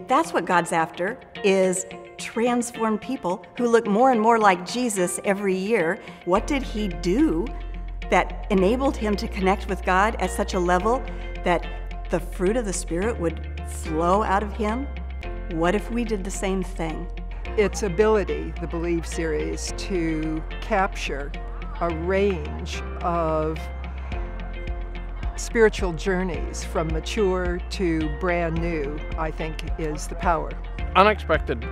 That's what God's after, is transformed people who look more and more like Jesus every year. What did he do that enabled him to connect with God at such a level that the fruit of the Spirit would flow out of him? What if we did the same thing? Its ability, the Believe series, to capture a range of spiritual journeys from mature to brand new, I think, is the power. Unexpected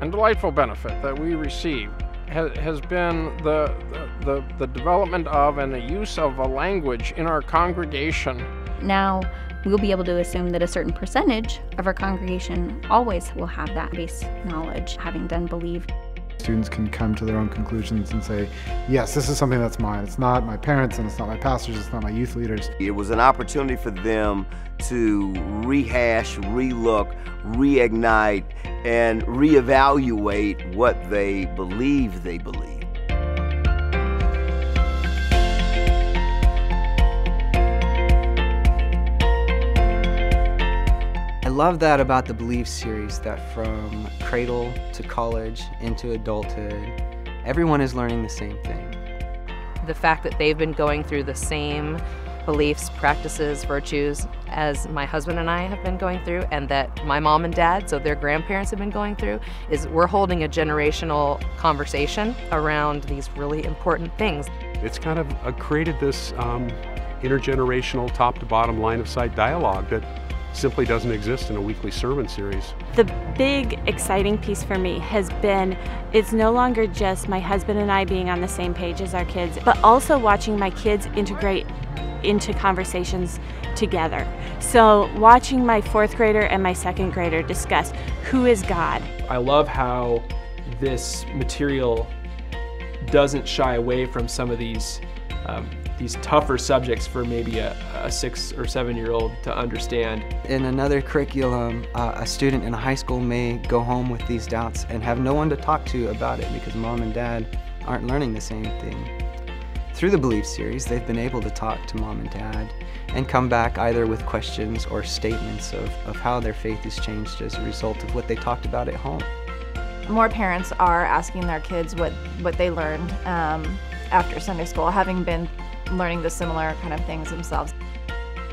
and delightful benefit that we receive has been the development of and the use of a language in our congregation. Now we'll be able to assume that a certain percentage of our congregation always will have that base knowledge, having done Believe. Students can come to their own conclusions and say, yes, this is something that's mine. It's not my parents, and it's not my pastors, it's not my youth leaders. It was an opportunity for them to rehash, relook, reignite, and reevaluate what they believe they believe. I love that about the Believe series, that from cradle to college into adulthood, everyone is learning the same thing. The fact that they've been going through the same beliefs, practices, virtues as my husband and I have been going through, and that my mom and dad, so their grandparents, have been going through, is we're holding a generational conversation around these really important things. It's kind of created this intergenerational top to bottom line of sight dialogue that simply doesn't exist in a weekly sermon series. The big exciting piece for me has been, it's no longer just my husband and I being on the same page as our kids, but also watching my kids integrate into conversations together. So watching my 4th grader and my 2nd grader discuss who is God. I love how this material doesn't shy away from some of these tougher subjects for maybe a 6 or 7-year-old to understand. In another curriculum, a student in a high school may go home with these doubts and have no one to talk to about it because mom and dad aren't learning the same thing. Through the Believe series, they've been able to talk to mom and dad and come back either with questions or statements of how their faith has changed as a result of what they talked about at home. More parents are asking their kids what they learned after Sunday school, having been learning the similar kind of things themselves.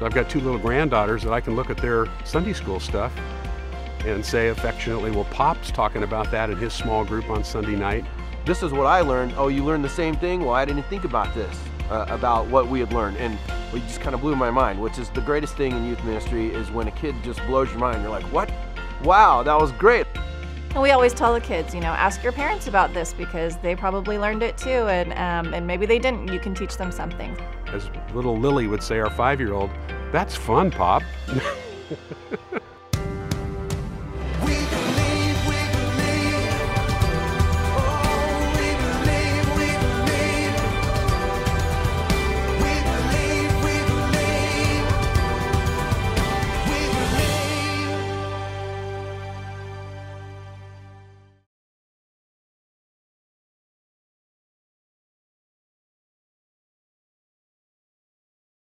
I've got 2 little granddaughters that I can look at their Sunday school stuff and say affectionately, well, Pop's talking about that in his small group on Sunday night. This is what I learned. Oh, you learned the same thing? Well, I didn't think about this, about what we had learned. And it just kind of blew my mind, which is the greatest thing in youth ministry, is when a kid just blows your mind. You're like, what? Wow, that was great. And we always tell the kids, ask your parents about this because they probably learned it too, and maybe they didn't. You can teach them something. As little Lily would say, our 5-year-old, that's fun, Pop.